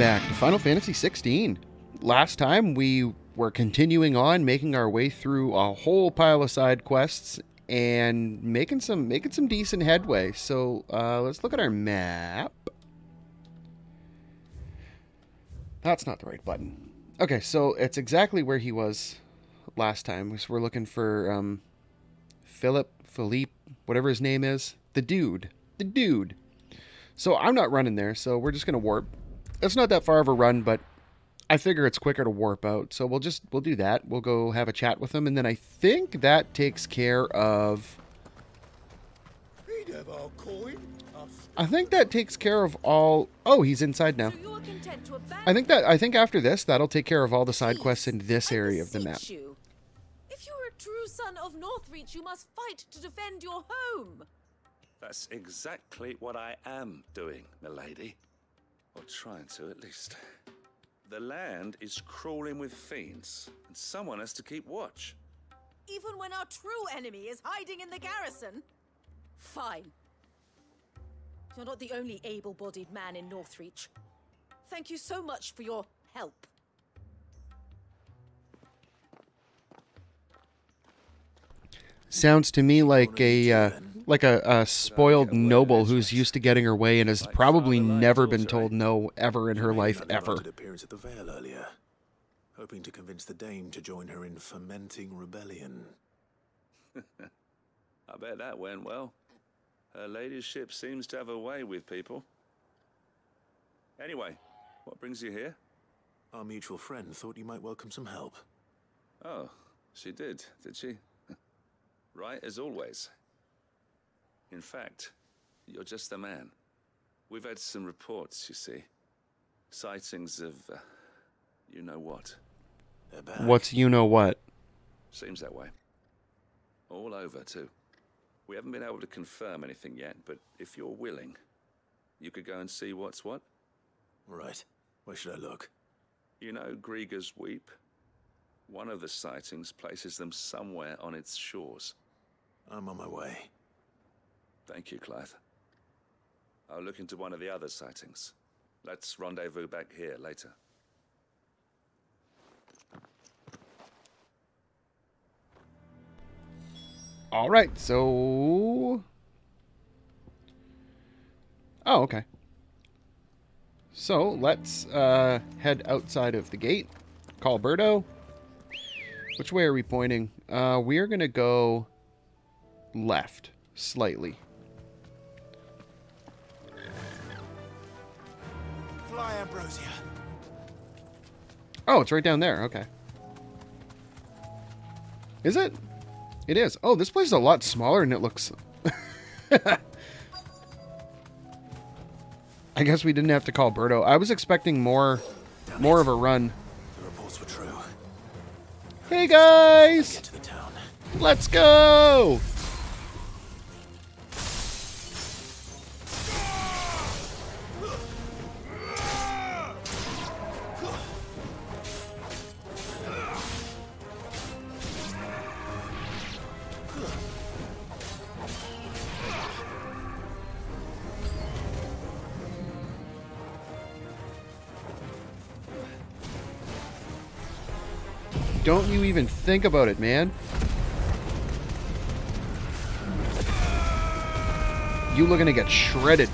back to Final Fantasy 16. Last time we were continuing on, making our way through a whole pile of side quests and making some decent headway. So let's look at our map. That's not the right button. Okay, so it's exactly where he was last time. So we're looking for Philippe, whatever his name is, the dude. So I'm not running there, so we're just gonna warp. It's not that far of a run, but I figure it's quicker to warp out. So we'll do that. We'll go have a chat with him, and then I think that takes care of. I think that takes care of all. Oh, he's inside now. I think after this, that'll take care of all the side quests in this area of the map. If you're a true son of Northreach, you must fight to defend your home. That's exactly what I am doing, milady. Or trying to, at least. The land is crawling with fiends, and someone has to keep watch. Even when our true enemy is hiding in the garrison? Fine. You're not the only able-bodied man in Northreach. Thank you so much for your help. Sounds to me like a spoiled noble who's used to getting her way and has probably never been told no ever in her life ever. Appearance at the Vale earlier, hoping to convince the Dame to join her in fomenting rebellion. I bet that went well. Her ladyship seems to have a way with people. Anyway, what brings you here? Our mutual friend thought you might welcome some help. Oh, she did she? Right as always. In fact, you're just the man. We've had some reports, you see. Sightings of, you know what. What's you know what? Seems that way. All over, too. We haven't been able to confirm anything yet, but if you're willing, you could go and see what's what. Right. Where should I look? You know Grieger's Weep? One of the sightings places them somewhere on its shores. I'm on my way. Thank you, Clive. I'll look into one of the other sightings. Let's rendezvous back here later. All right, so... Oh, okay. So, let's head outside of the gate. Call Berto. Which way are we pointing? We're going to go left, slightly. Fly, Ambrosia. Oh, it's right down there. Okay. Is it? It is. Oh, this place is a lot smaller than it looks. I guess we didn't have to call Berto. I was expecting more of a run. The reports were true. Hey guys! Get to the town. Let's go! Don't you even think about it, man. You looking to get shredded.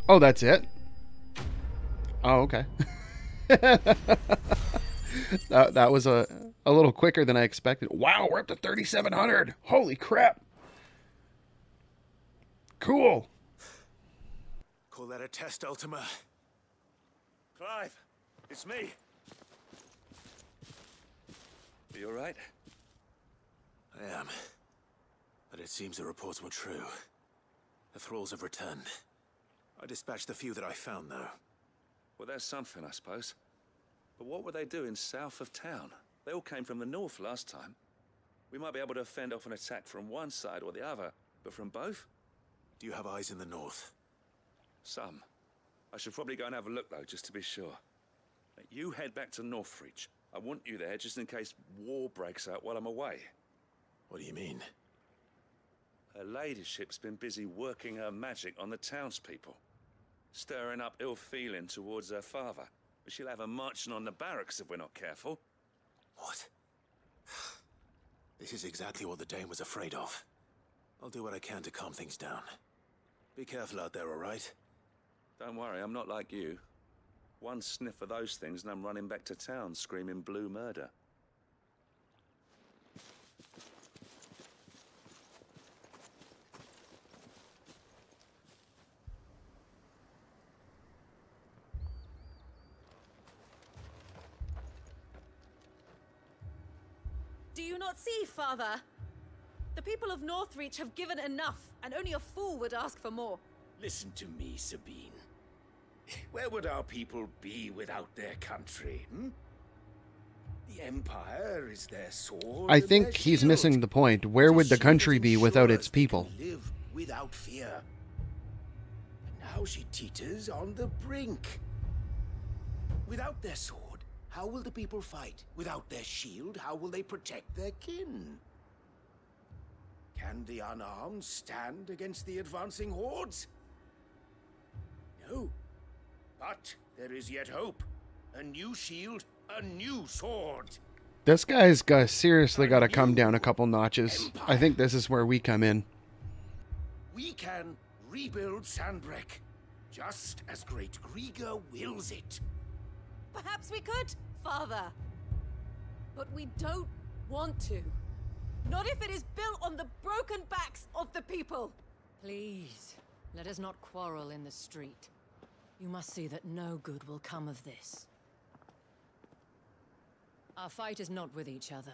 Oh, that's it? Oh, okay. That was a little quicker than I expected. Wow, we're up to 3,700. Holy crap. Cool. Call that a test, Ultima? Clive, it's me. Are you all right? I am. But it seems the reports were true. The thralls have returned. I dispatched the few that I found, though. Well, there's something, I suppose. But what were they doing south of town? They all came from the north last time. We might be able to fend off an attack from one side or the other, but from both? Do you have eyes in the north? Some. I should probably go and have a look, though, just to be sure. You head back to Northreach. I want you there just in case war breaks out while I'm away. What do you mean? Her ladyship's been busy working her magic on the townspeople, stirring up ill feeling towards her father. But she'll have her marching on the barracks if we're not careful. What? This is exactly what the Dane was afraid of. I'll do what I can to calm things down. Be careful out there, all right? Don't worry, I'm not like you. One sniff of those things and I'm running back to town screaming blue murder. Do you not see, Father? The people of Northreach have given enough, and only a fool would ask for more. Listen to me, Sabine. Where would our people be without their country, hmm? The Empire is their sword. I and think their he's shield. missing the point. Where would the country be without its people? Live without fear. But now she teeters on the brink. Without their sword, how will the people fight? Without their shield, how will they protect their kin? Can the unarmed stand against the advancing hordes? No. But there is yet hope. A new shield, a new sword. This guy's seriously got to come down a couple notches. I think this is where we come in. We can rebuild Sandbreck, just as Great Grieger wills it. Perhaps we could, Father. But we don't want to. Not if it is built on the broken backs of the people. Please, let us not quarrel in the street. You must see that no good will come of this. Our fight is not with each other,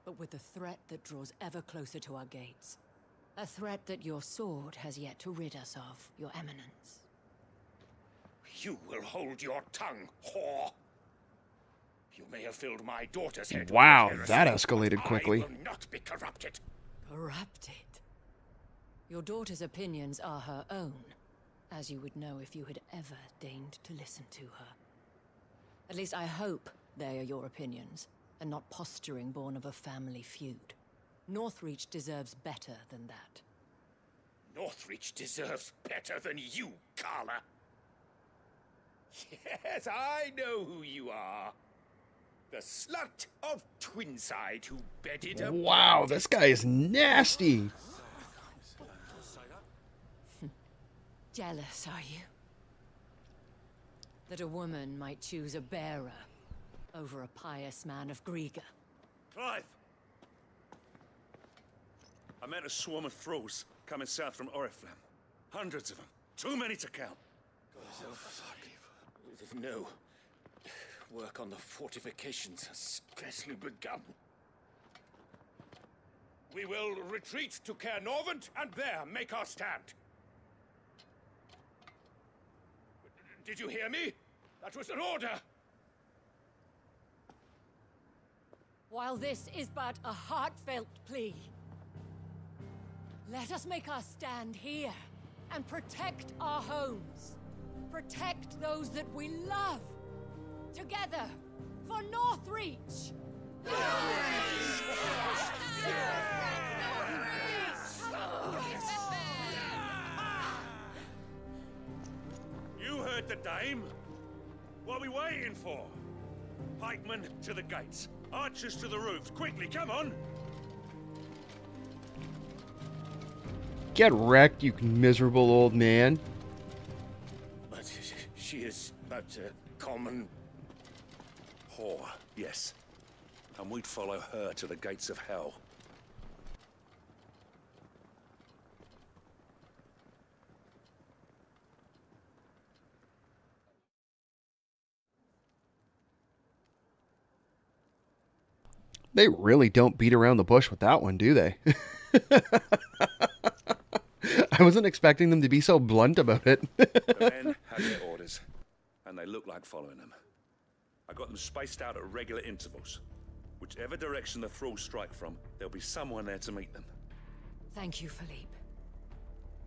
but with the threat that draws ever closer to our gates. A threat that your sword has yet to rid us of, Your Eminence. You will hold your tongue, whore. You may have filled my daughter's head. Wow, with that heresy, escalated but quickly. I will not be corrupted. Corrupted. Your daughter's opinions are her own, as you would know if you had ever deigned to listen to her. At least I hope they are your opinions, and not posturing born of a family feud. Northreach deserves better than that. Northreach deserves better than you, Carla. Yes, I know who you are. The slut of Twinside who bedded a... Wow, this guy is nasty. Jealous, are you? That a woman might choose a bearer over a pious man of Grieger. Clive! I met a swarm of thralls coming south from Oriflamme. Hundreds of them. Too many to count. No. Work on the fortifications has scarcely begun. We will retreat to Caer Norvent and there make our stand. Did you hear me? That was an order. While this is but a heartfelt plea, let us make our stand here and protect our homes. Protect those that we love. Together, for Northreach! You heard the dame. What are we waiting for? Pikemen to the gates. Archers to the roofs. Quickly, come on! Get wrecked, you miserable old man. But she is but a common... Whore, yes. And we'd follow her to the gates of hell. They really don't beat around the bush with that one, do they? I wasn't expecting them to be so blunt about it. The men had their orders, and they look like following them. I got them spaced out at regular intervals. Whichever direction the thralls strike from, there'll be someone there to meet them. Thank you, Philippe.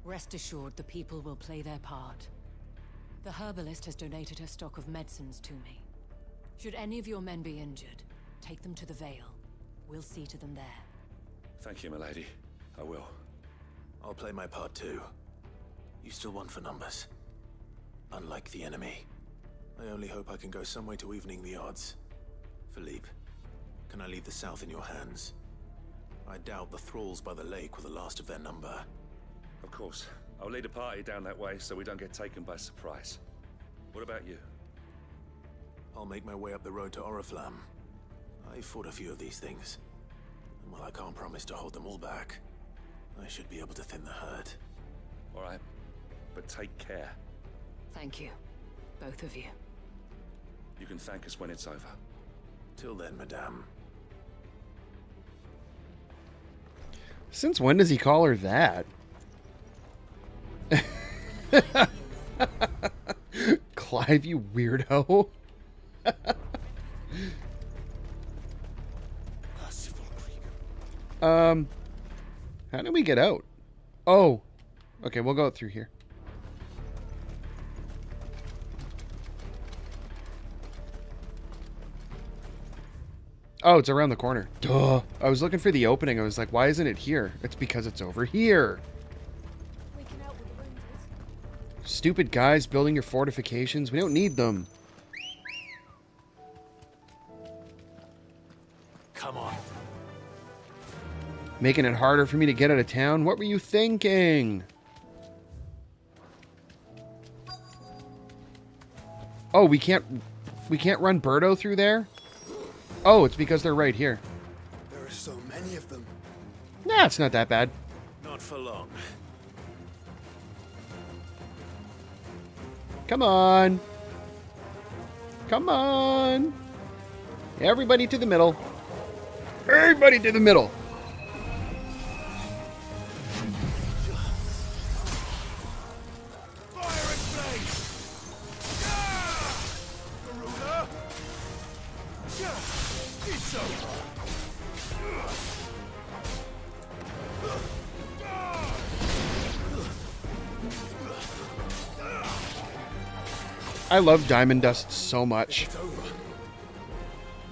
Rest assured the people will play their part. The herbalist has donated her stock of medicines to me. Should any of your men be injured, Take them to the Vale. We'll see to them there. Thank you, milady. I will. I'll play my part too. You still won for numbers. Unlike the enemy. I only hope I can go some way to evening the odds. Philippe, can I leave the south in your hands? I doubt the thralls by the lake were the last of their number. Of course. I'll lead a party down that way so we don't get taken by surprise. What about you? I'll make my way up the road to Oriflamme. I fought a few of these things. And while I can't promise to hold them all back, I should be able to thin the herd. All right. But take care. Thank you. Both of you. You can thank us when it's over. Till then, madame. Since when does he call her that? Clive, you weirdo. How do we get out? Oh. Okay, we'll go through here. Oh, it's around the corner. Duh. I was looking for the opening. I was like, why isn't it here? It's because it's over here. Stupid guys building your fortifications. We don't need them. Come on. Making it harder for me to get out of town? What were you thinking? Oh, we can't run Birdo through there? Oh, it's because they're right here. There are so many of them. Nah, it's not that bad. Not for long. Come on. Come on. Everybody to the middle. Everybody to the middle. Fire and flame! Garuda! It's over! I love Diamond Dust so much. It's over.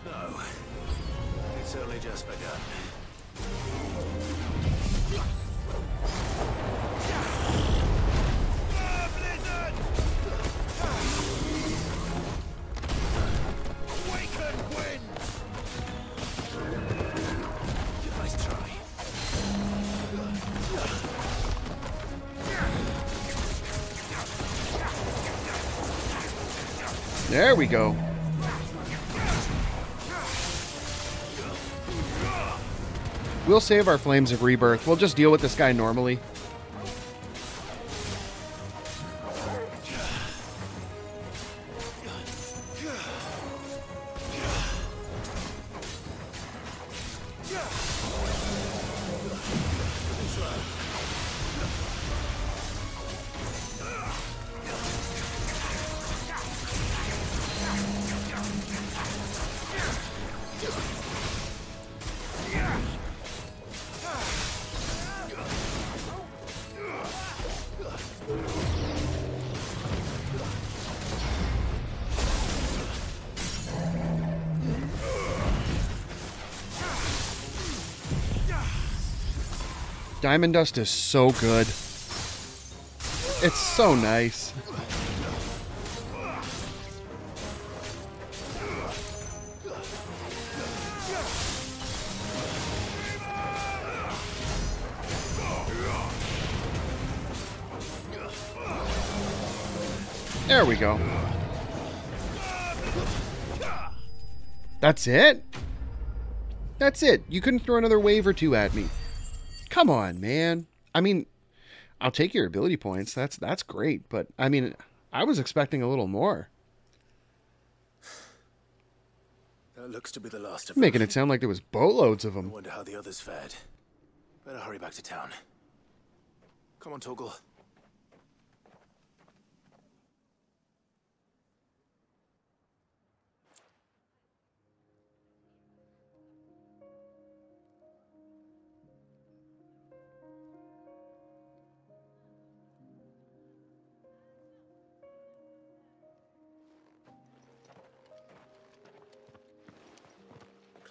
No. It's only just begun. Blizzard! Awaken wind! Nice try. There we go. We'll save our Flames of Rebirth. We'll just deal with this guy normally. Diamond Dust is so good. It's so nice. There we go. That's it? That's it. You couldn't throw another wave or two at me. Come on, man. I mean, I'll take your ability points. That's great, but I mean, I was expecting a little more. That looks to be the last of Making them. it sound like there was boatloads of I them. wonder how the others fared. Better hurry back to town. Come on, Torgal.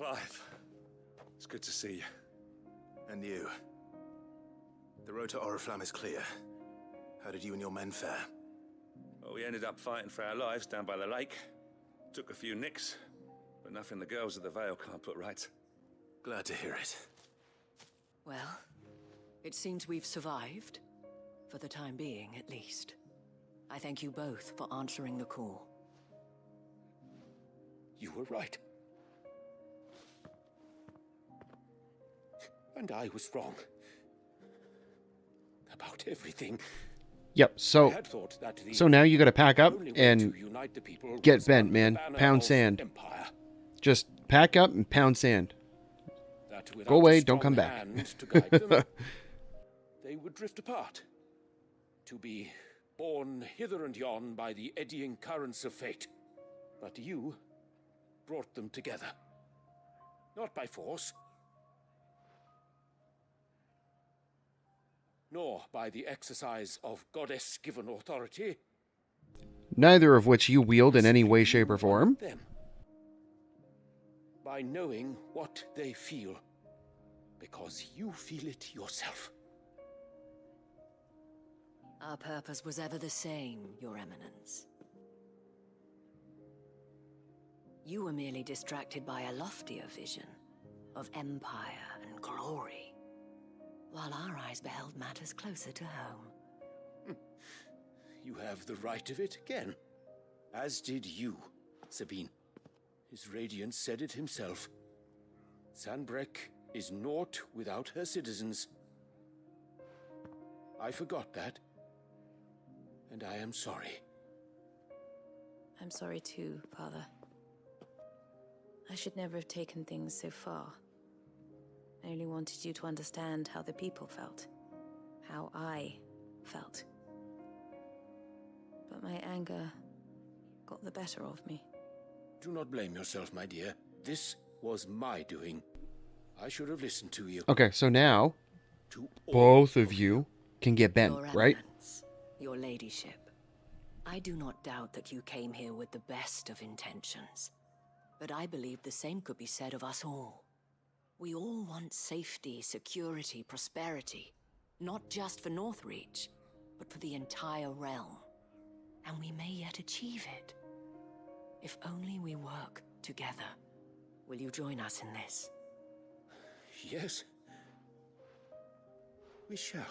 Clive, it's good to see you. And you. The road to Oriflamme is clear. How did you and your men fare? Well, we ended up fighting for our lives down by the lake. Took a few nicks, but nothing the girls of the Vale can't put right. Glad to hear it. Well, it seems we've survived. For the time being, at least. I thank you both for answering the call. You were right. And I was wrong. About everything. Yep. I So had thought that the so now you got to pack up only way and to unite the people get was bent, under man. the banner Pound of sand. Empire. just pack up and pound sand. That without Go away, a don't come strong back. hand to guide them, they would drift apart, to be borne hither and yon by the eddying currents of fate. But you brought them together. Not by force, nor by the exercise of goddess-given authority. Neither of which you wield in any way, shape, or form. Them. By knowing what they feel, because you feel it yourself. Our purpose was ever the same, Your Eminence. You were merely distracted by a loftier vision of empire and glory, while our eyes beheld matters closer to home. You have the right of it again. As did you, Sabine. His Radiance said it himself. Sanbreque is naught without her citizens. I forgot that. And I am sorry. I'm sorry too, Father. I should never have taken things so far. I only wanted you to understand how the people felt. How I felt. But my anger got the better of me. Do not blame yourself, my dear. This was my doing. I should have listened to you. Okay, so now To all both of you can get bent, Your right? Eminence, your ladyship. I do not doubt that you came here with the best of intentions. But I believe the same could be said of us all. We all want safety, security, prosperity. Not just for Northreach, but for the entire realm. And we may yet achieve it. If only we work together. Will you join us in this? Yes. We shall.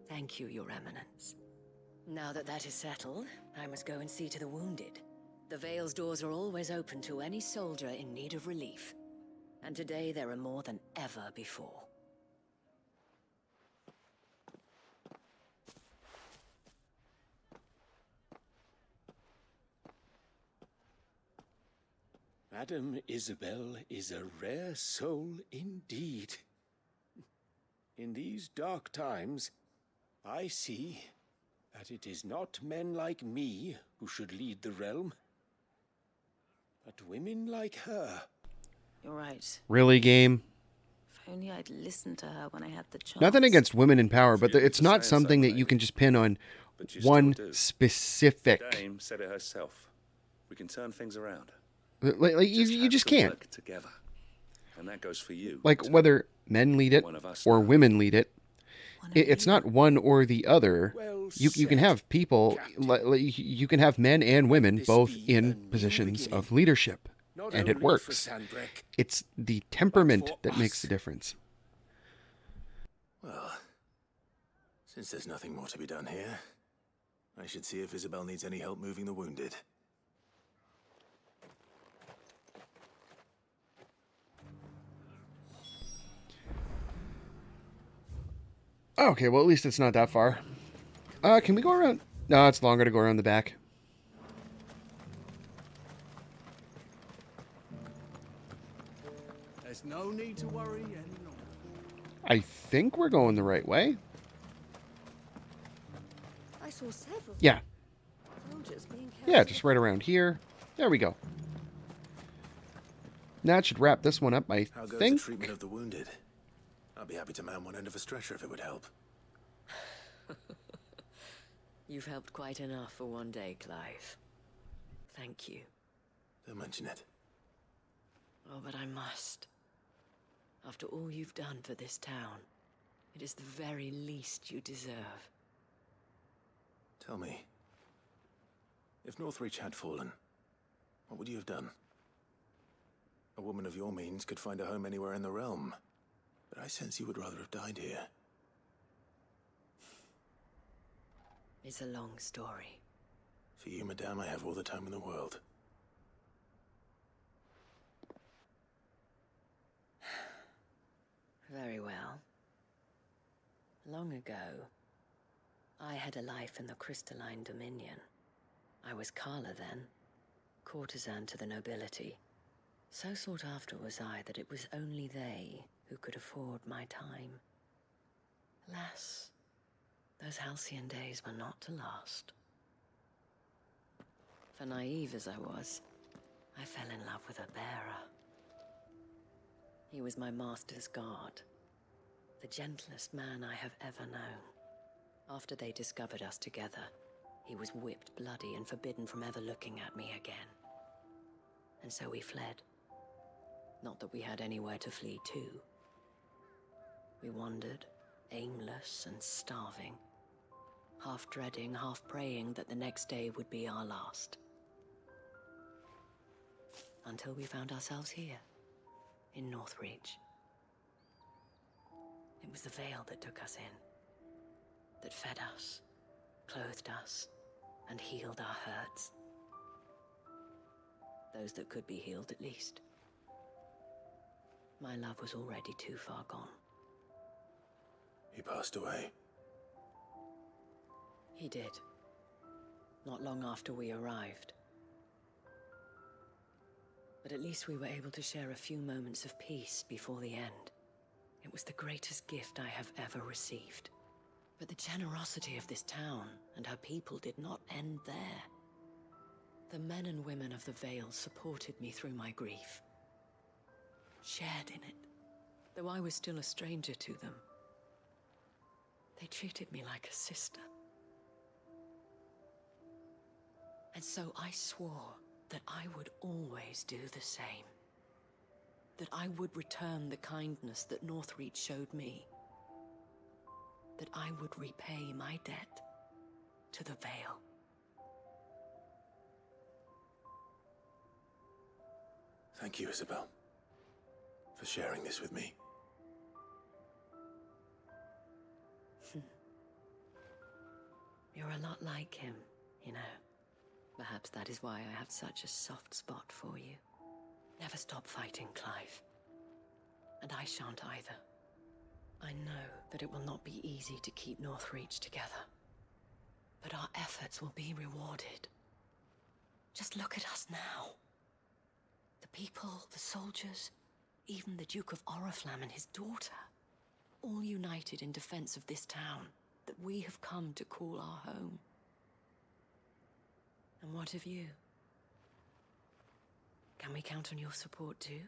Thank you, Your Eminence. Now that that is settled, I must go and see to the wounded. The Vale's doors are always open to any soldier in need of relief. And today there are more than ever before. Madame Isabel is a rare soul indeed. In these dark times, I see that it is not men like me who should lead the realm, but women like her. You're right. Really, game? If only I'd listened to her when I had the chance. Nothing against women in power, but You it's for not saying something so, that you lady. can just pin on But you still one do. specific. Dame said it herself. We can turn things around. Like you have just to can't. work together. And that goes for you. Like too. whether men lead it One of us or now. women lead it, One of it's you. not one or the other. Well You can said, have people, Captain. you can have men and women this both be a in new positions beginning? of leadership, Not and only it for works. Sanbreque, It's the temperament for that makes us. the difference. Well, since there's nothing more to be done here, I should see if Isabel needs any help moving the wounded. Okay, well at least it's not that far. Can we go around? No, it's longer to go around the back. There's no need to worry any longer. I think we're going the right way. I saw several Yeah, soldiers being carried. yeah, to just the right around here. There we go. That should wrap this one up, I How goes the think. treatment of the wounded? I'd be happy to man one end of a stretcher if it would help. You've helped quite enough for one day, Clive. Thank you. Don't mention it. Oh, but I must. After all you've done for this town, it is the very least you deserve. Tell me, if Northreach had fallen, what would you have done? A woman of your means could find a home anywhere in the realm, but I sense you would rather have died here. It's a long story. For you, madame, I have all the time in the world. Very well. Long ago, I had a life in the Crystalline Dominion. I was Carla then, courtesan to the nobility. So sought after was I that it was only they who could afford my time. Alas, those halcyon days were not to last. For naive as I was, I fell in love with a bearer. He was my master's guard, the gentlest man I have ever known. After they discovered us together, he was whipped bloody and forbidden from ever looking at me again. And so we fled. Not that we had anywhere to flee to. We wandered, aimless and starving, half dreading, half praying that the next day would be our last. Until we found ourselves here, in Northreach. It was the Veil that took us in, that fed us, clothed us, and healed our hurts. Those that could be healed, at least. My love was already too far gone. He passed away. He did. Not long after we arrived. But at least we were able to share a few moments of peace before the end. It was the greatest gift I have ever received. But the generosity of this town and her people did not end there. The men and women of the Veil supported me through my grief. Shared in it, though I was still a stranger to them. They treated me like a sister. And so I swore that I would always do the same. That I would return the kindness that Northreach showed me. That I would repay my debt to the Veil. Thank you, Isabel, for sharing this with me. You're a lot like him, you know. Perhaps that is why I have such a soft spot for you. Never stop fighting, Clive. And I shan't either. I know that it will not be easy to keep Northreach together. But our efforts will be rewarded. Just look at us now. The people, the soldiers, even the Duke of Oriflamme and his daughter, all united in defense of this town that we have come to call our home. And what of you? Can we count on your support too?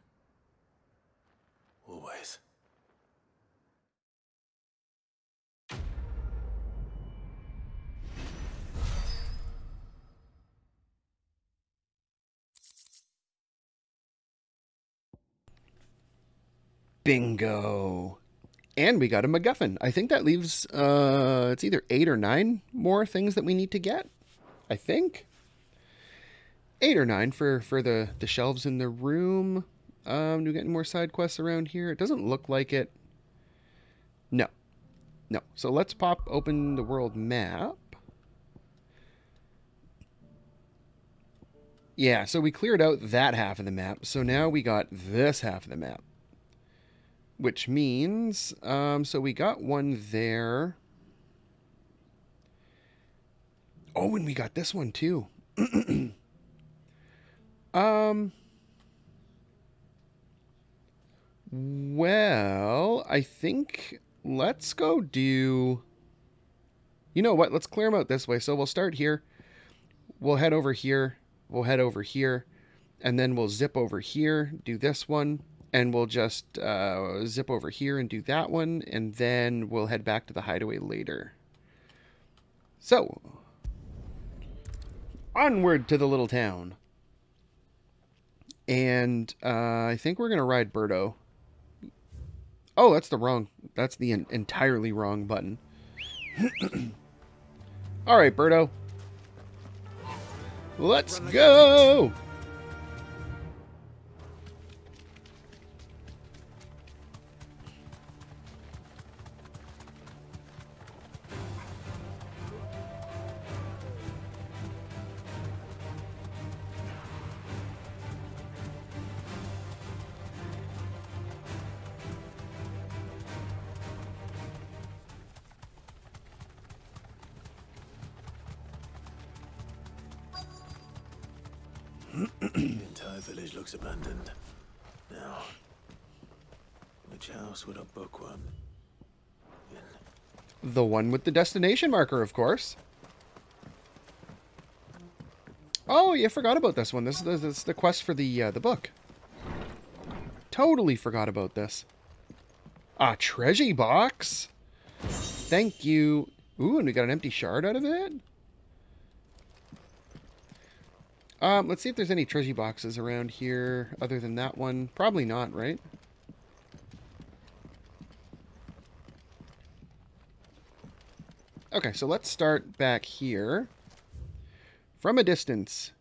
Always. Bingo. And we got a MacGuffin. I think that leaves, it's either 8 or 9 more things that we need to get. I think. 8 or 9 for the shelves in the room. Do we get any more side quests around here? It doesn't look like it. No. No. So let's pop open the world map. Yeah, so we cleared out that half of the map. So now we got this half of the map. Which means, so we got one there. Oh, and we got this one too. Well, I think let's go do, you know what? Let's clear them out this way. So we'll start here. We'll head over here. We'll head over here. And then we'll zip over here, do this one. And we'll just zip over here and do that one. And then we'll head back to the hideaway later. So, onward to the little town. And I think we're going to ride Birdo. Oh, that's the entirely wrong button. All right, Birdo. Let's go! The entire village looks abandoned. Now, which house would a bookworm in? The one with the destination marker, of course. Oh, you forgot about this one. This is the quest for the book. Totally forgot about this. A treasure box. Thank you. Ooh, and we got an empty shard out of it. Let's see if there's any treasure boxes around here other than that one. Probably not, right? Okay, so let's start back here. From a distance.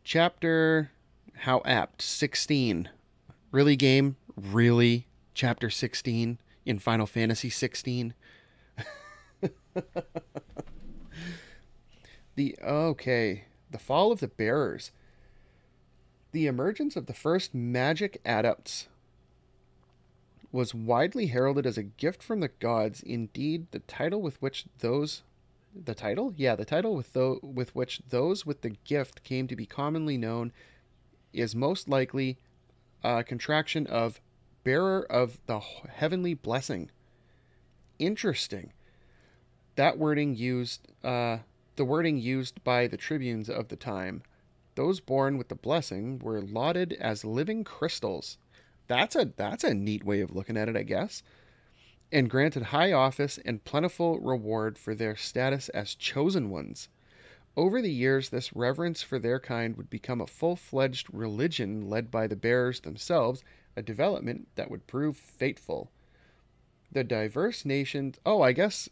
Chapter, how apt, 16. Really, game? Really? Chapter 16 in Final Fantasy 16? Okay. The fall of the bearers. The emergence of the first magic adepts was widely heralded as a gift from the gods. Indeed, the title with which those... The title? Yeah, the title with which those with the gift came to be commonly known is most likely a contraction of bearer of the heavenly blessing. Interesting. That wording used... the wording used by the tribunes of the time. Those born with the blessing were lauded as living crystals. That's a neat way of looking at it, I guess. And granted high office and plentiful reward for their status as chosen ones. Over the years, this reverence for their kind would become a full-fledged religion led by the bearers themselves, a development that would prove fateful. The diverse nations... Oh, I guess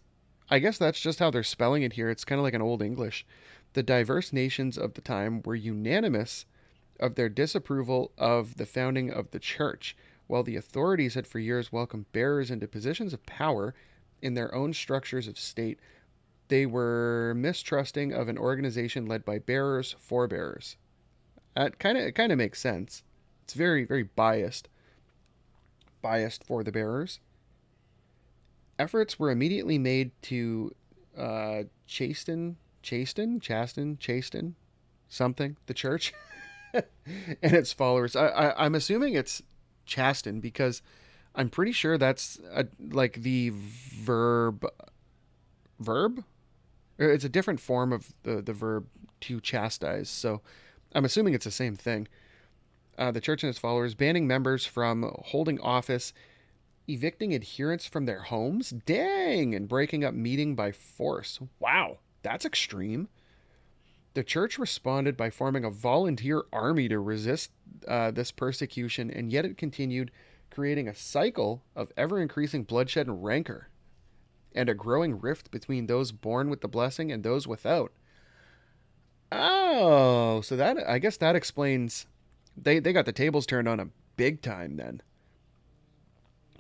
that's just how they're spelling it here. It's kind of like an Old English. The diverse nations of the time were unanimous of their disapproval of the founding of the church. While the authorities had for years welcomed bearers into positions of power in their own structures of state, they were mistrusting of an organization led by bearers for bearers. It kind of makes sense. It's very, very biased for the bearers. Efforts were immediately made to chasten something, the church and its followers. I'm assuming it's chasten because I'm pretty sure that's like the verb. It's a different form of the verb to chastise. So I'm assuming it's the same thing. The church and its followers banning members from holding office, evicting adherents from their homes, dang, and breaking up meeting by force. Wow, that's extreme. The church responded by forming a volunteer army to resist this persecution, and yet it continued, creating a cycle of ever-increasing bloodshed and rancor, and a growing rift between those born with the blessing and those without. Oh, so that, I guess that explains, they got the tables turned on them big time then.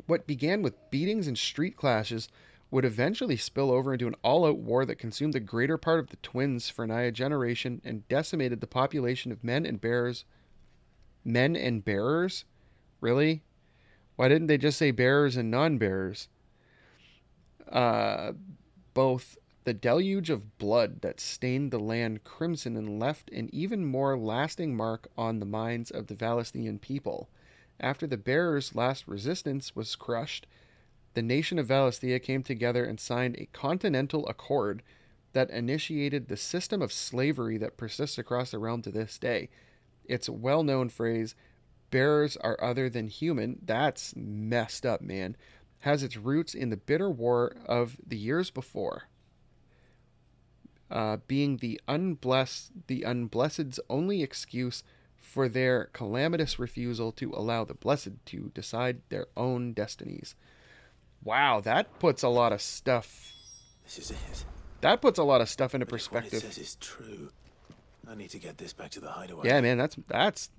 What began with beatings and street clashes would eventually spill over into an all-out war that consumed the greater part of the twins for nigh a generation and decimated the population of men and bearers. Men and bearers? Really? Why didn't they just say bearers and non-bearers? Both the deluge of blood that stained the land crimson and left an even more lasting mark on the minds of the Valestian people. After the bearers' last resistance was crushed, the nation of Valisthea came together and signed a continental accord that initiated the system of slavery that persists across the realm to this day. Its well-known phrase, bearers are other than human, that's messed up, man, has its roots in the bitter war of the years before. Being the unblessed's only excuse for their calamitous refusal to allow the blessed to decide their own destinies. Wow, that puts a lot of stuff. This is it. That puts a lot of stuff into But if what perspective. it says is true, I need to get this back to the hideaway. Yeah, man, that's.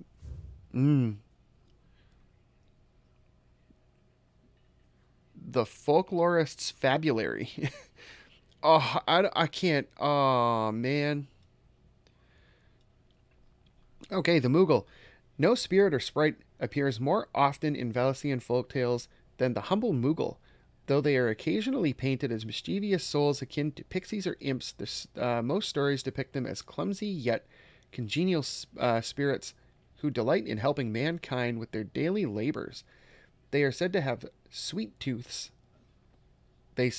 The folklorist's fabulary. Oh, I can't. Oh, man. Okay, the Moogle. No spirit or sprite appears more often in Valesian folktales than the humble Moogle. Though they are occasionally painted as mischievous souls akin to pixies or imps, most stories depict them as clumsy yet congenial spirits who delight in helping mankind with their daily labors. They are said to have sweet tooths. They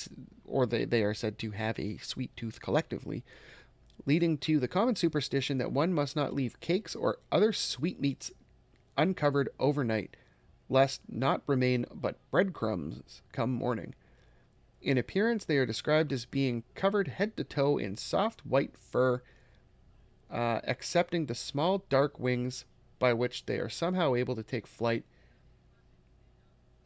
are said to have a sweet tooth collectively, leading to the common superstition that one must not leave cakes or other sweetmeats uncovered overnight, lest not remain but breadcrumbs come morning. In appearance, they are described as being covered head to toe in soft white fur, excepting the small dark wings by which they are somehow able to take flight,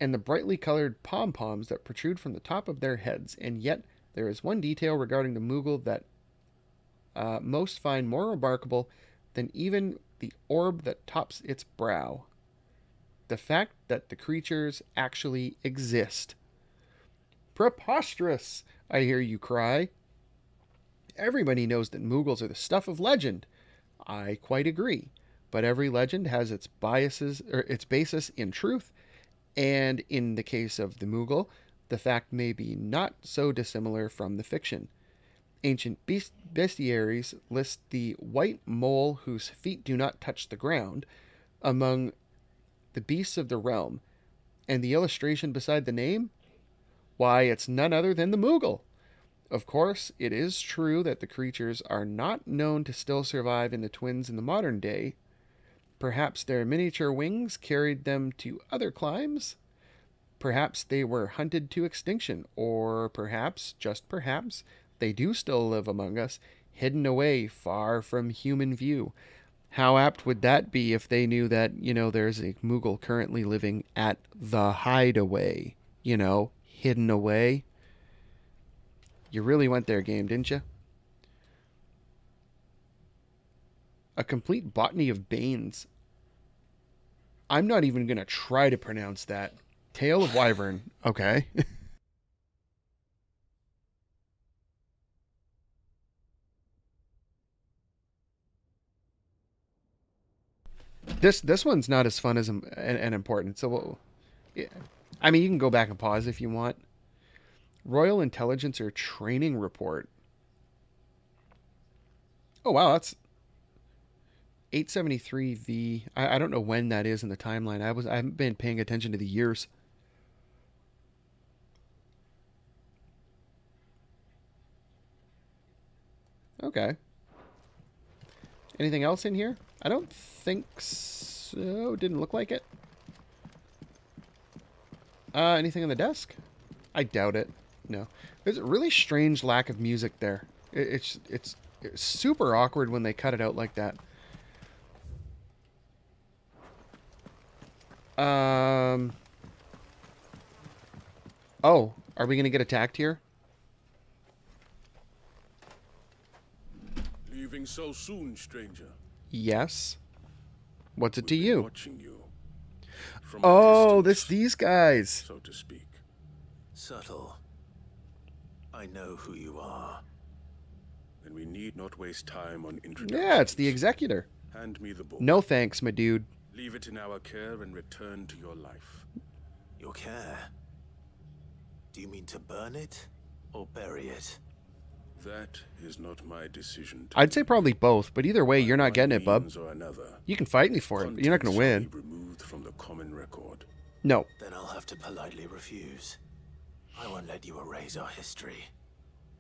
and the brightly colored pom-poms that protrude from the top of their heads. And yet, there is one detail regarding the Moogle that most find more remarkable than even the orb that tops its brow. The fact that the creatures actually exist. Preposterous, I hear you cry. Everybody knows that Moogles are the stuff of legend. I quite agree. But every legend has its biases, or its basis in truth, and in the case of the Moogle, the fact may be not so dissimilar from the fiction. Ancient bestiaries list the white mole whose feet do not touch the ground among the beasts of the realm, and the illustration beside the name? Why, it's none other than the Moogle. Of course, it is true that the creatures are not known to still survive in the Twins in the modern day. Perhaps their miniature wings carried them to other climes. Perhaps they were hunted to extinction, or perhaps, just perhaps, they do still live among us, hidden away far from human view. How apt would that be if they knew that, there's a Moogle currently living at the hideaway, hidden away? You really went there, game, didn't you? A complete botany of Banes. I'm not even going to try to pronounce that. Tale of Wyvern. Okay. This one's not as fun as and important. So, yeah. I mean, you can go back and pause if you want. Royal Intelligence or Training Report. Oh, wow, that's 873V. I don't know when that is in the timeline. I haven't been paying attention to the years. Okay. Anything else in here? I don't think so. Didn't look like it. Anything on the desk? I doubt it. No. There's a really strange lack of music there. It's super awkward when they cut it out like that. Oh, are we going to get attacked here? Leaving so soon, stranger. Yes. What's it to We've been you? Watching you. From a Oh, distance, these guys. so to speak. Subtle. I know who you are. Then we need not waste time on introductions. Yeah, it's the Executor. Hand me the book. No thanks, my dude. Leave it in our care and return to your life. Your care? Do you mean to burn it or bury it? That is not my decision. I'd say probably both, but either way, you're not getting it, bub. Or another, You can fight me for it, but you're not going to contents win. shall be removed from the common record. No. Then I'll have to politely refuse. I won't let you erase our history.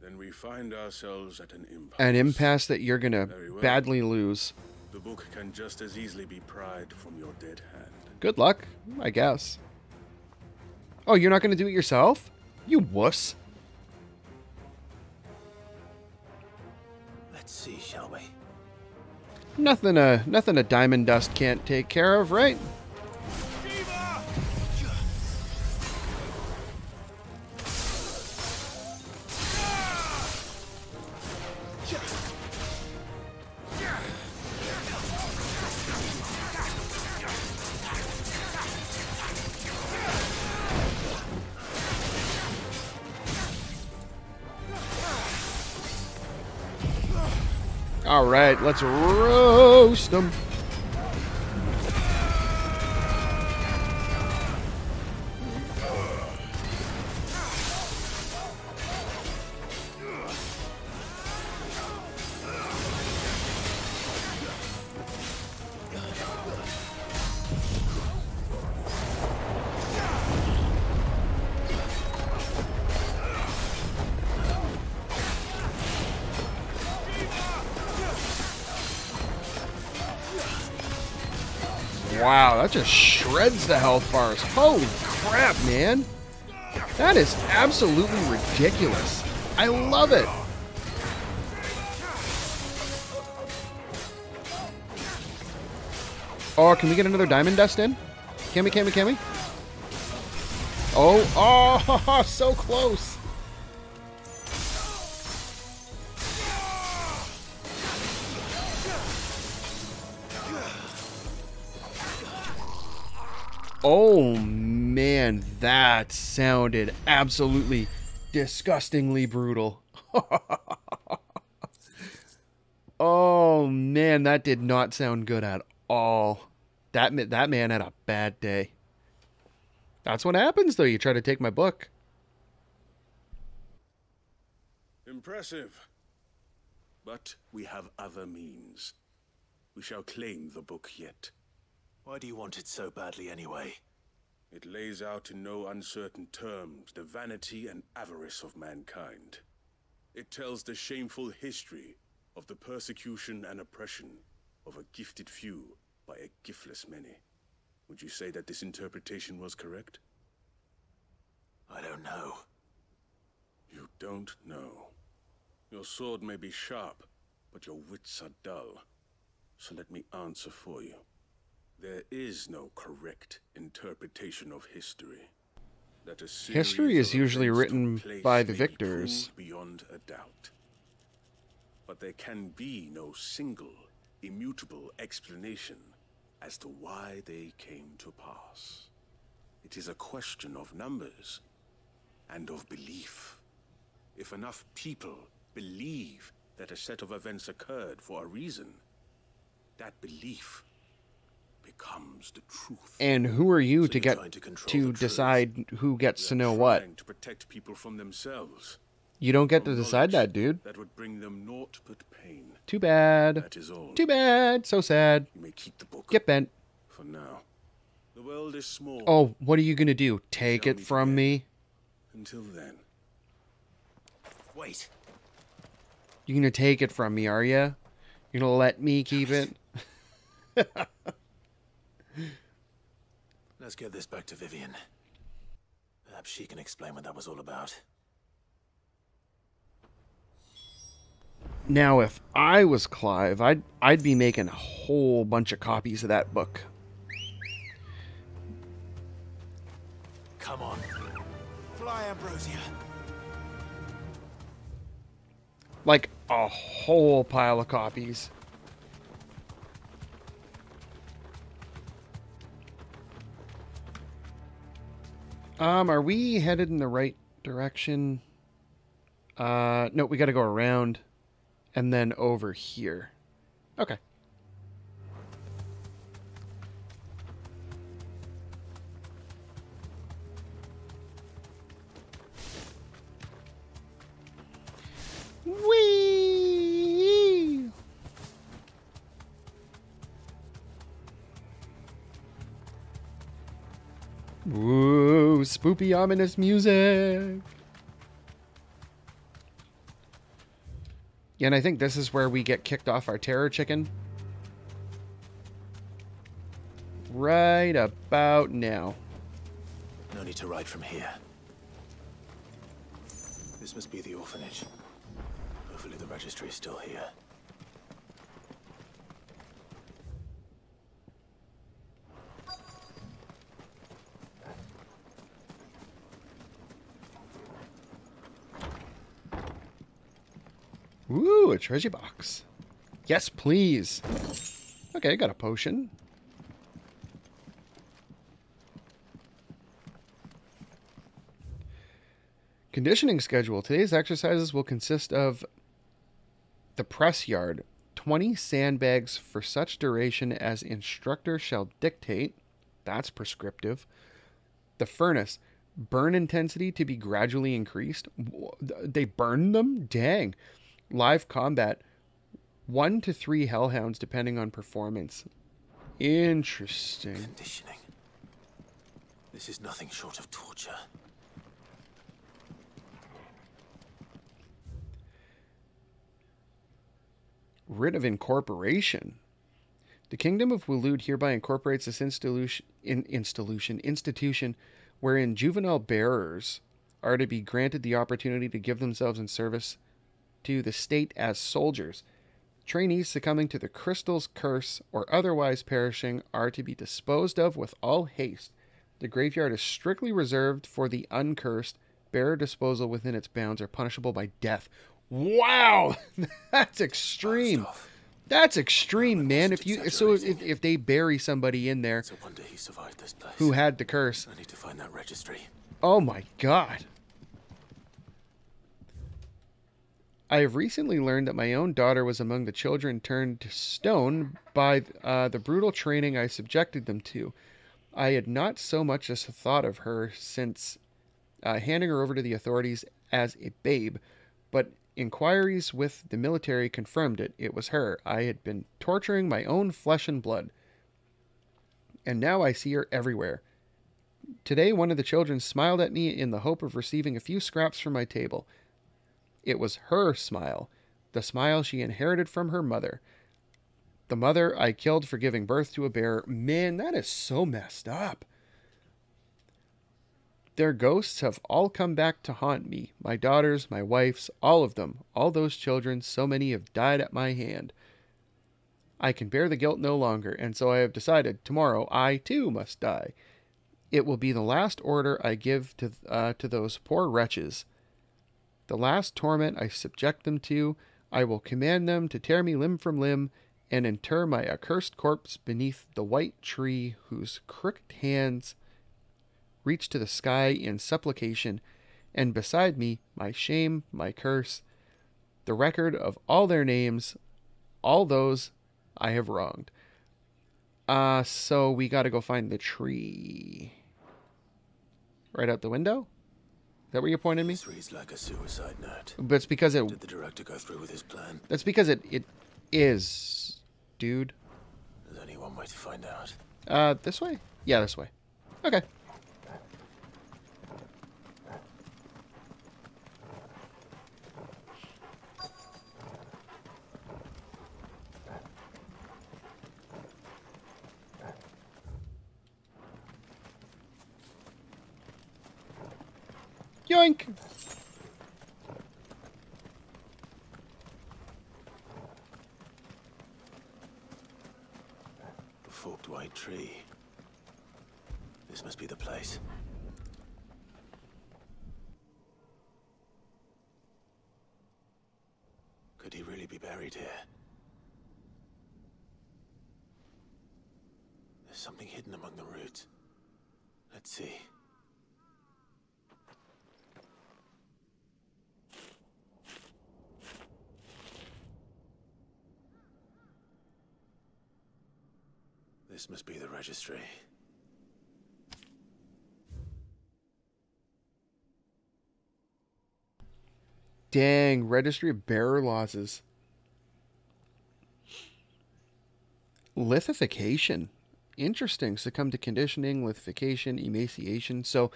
Then we find ourselves at an impasse. An impasse that you're going to Very well. badly lose. The book can just as easily be pried from your dead hand. Good luck, I guess. Oh, you're not going to do it yourself? You wuss. Let's see, shall we? Nothing a diamond dust can't take care of, right? All right, let's roast them. Wow, that just shreds the health bars. Holy crap, man. That is absolutely ridiculous. I love it. Oh, can we get another diamond dust in? Can we? Oh, so close. Oh man, that sounded absolutely disgustingly brutal. Oh man, that did not sound good at all. That man had a bad day. That's what happens though, you try to take my book. Impressive. But we have other means. We shall claim the book yet. Why do you want it so badly anyway? It lays out in no uncertain terms the vanity and avarice of mankind. It tells the shameful history of the persecution and oppression of a gifted few by a giftless many. Would you say that this interpretation was correct? I don't know. You don't know. Your sword may be sharp, but your wits are dull. So let me answer for you. There is no correct interpretation of history. That a History is usually written by the victors. Beyond a doubt. But there can be no single, immutable explanation as to why they came to pass. It is a question of numbers and of belief. If enough people believe that a set of events occurred for a reason, that belief becomes the truth. And who are you So to you're get trying to control to the truth. decide who gets to They're know what? trying to protect people from themselves. You don't get to From decide knowledge that, dude. That would bring them naught but pain. Too bad. That is all. Too bad. So sad. You may keep the book Get bent. for now. The world is small. Oh, what are you gonna do? Take it from me? Until then. Wait. You gonna take it from me, are you? You're gonna let me keep it? Let's get this back to Vivian. Perhaps she can explain what that was all about. Now, if I was Clive, I'd be making a whole bunch of copies of that book. Come on. Fly, Ambrosia. Like a whole pile of copies. Are we headed in the right direction? No, we gotta go around and then over here. Okay. Whee! Whoa, spoopy ominous music. Yeah, and I think this is where we get kicked off our terror chicken. Right about now. No need to ride from here. This must be the orphanage. Hopefully the registry is still here. Ooh, a treasure box. Yes, please. Okay, got a potion. Conditioning schedule. Today's exercises will consist of the press yard, 20 sandbags for such duration as instructor shall dictate. That's prescriptive. The furnace, burn intensity to be gradually increased. They burn them? Dang. Live combat, 1 to 3 hellhounds depending on performance. Interesting. Conditioning. This is nothing short of torture. Writ of incorporation. The Kingdom of Waloed hereby incorporates this institution wherein juvenile bearers are to be granted the opportunity to give themselves in service to the state as soldiers. Trainees succumbing to the crystal's curse or otherwise perishing are to be disposed of with all haste. The graveyard is strictly reserved for the uncursed. Bearer disposal within its bounds are punishable by death. Wow, that's extreme. That's extreme, man. If they bury somebody in there who had the curse, I need to find that registry. Oh my God. I have recently learned that my own daughter was among the children turned to stone by the brutal training I subjected them to. I had not so much as thought of her since handing her over to the authorities as a babe, but inquiries with the military confirmed it. It was her. I had been torturing my own flesh and blood. And now I see her everywhere. Today, one of the children smiled at me in the hope of receiving a few scraps from my table. It was her smile, the smile she inherited from her mother. The mother I killed for giving birth to a bear. Man, that is so messed up. Their ghosts have all come back to haunt me. My daughters, my wife's, all of them. All those children, so many have died at my hand. I can bear the guilt no longer, and so I have decided tomorrow I, too, must die. It will be the last order I give to those poor wretches. The last torment I subject them to. I will command them to tear me limb from limb and inter my accursed corpse beneath the white tree whose crooked hands reach to the sky in supplication, and beside me, my shame, my curse, the record of all their names, all those I have wronged. So we gotta go find the tree. Right out the window? Is that where you pointed me? This reads like a suicide note. But it's because it... Did the director go through with his plan? That's because it is, dude. There's only one way to find out. This way? Yeah, this way. Okay. Yoink! A forked white tree. This must be the place. Could he really be buried here? There's something hidden among the roots. Let's see. This must be the registry. Dang, registry of bearer losses. Lithification. Interesting. Succumb to conditioning, lithification, emaciation. So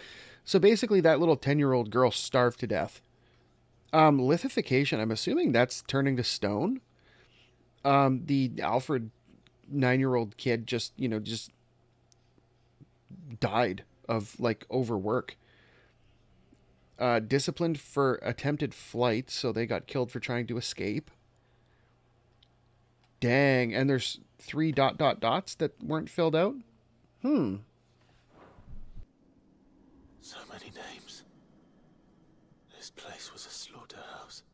basically that little 10-year-old girl starved to death. Lithification, I'm assuming that's turning to stone. The Alfred 9-year-old kid just died of like overwork. Disciplined for attempted flight, so they got killed for trying to escape. Dang, and there's 3 ... that weren't filled out. So many names. This place was a slaughterhouse.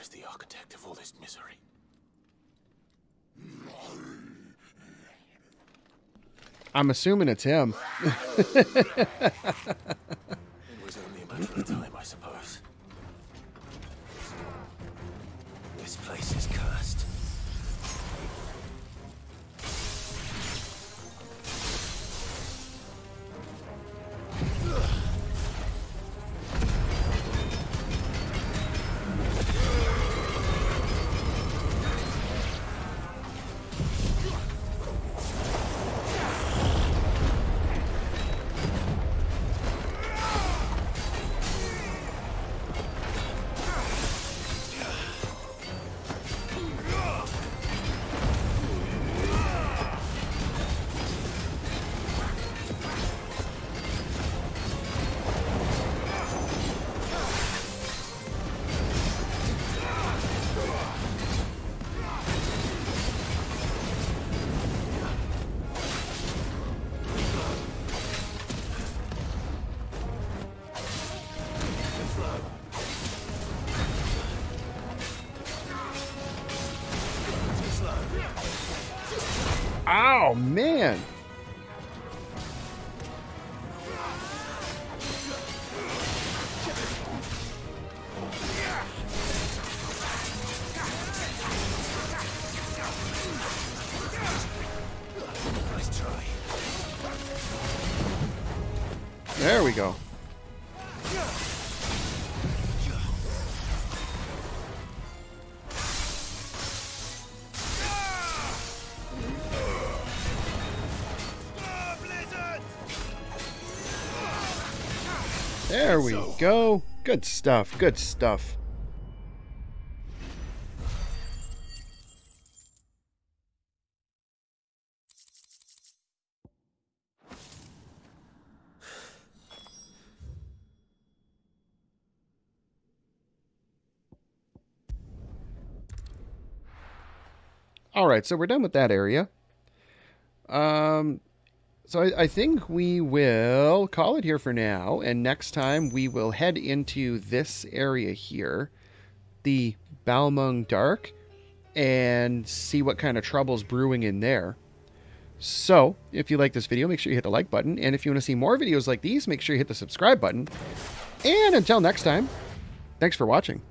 was the architect of all this misery? I'm assuming it's him. It was only a matter of time, I suppose. This place is cursed. Oh, man. Nice try. There we go. There we go. Good stuff. Good stuff. All right, so we're done with that area. So I think we will call it here for now, and next time we will head into this area here, the Balmung Dark, and see what kind of trouble's brewing in there. So, if you like this video, make sure you hit the like button, and if you want to see more videos like these, make sure you hit the subscribe button. And until next time, thanks for watching.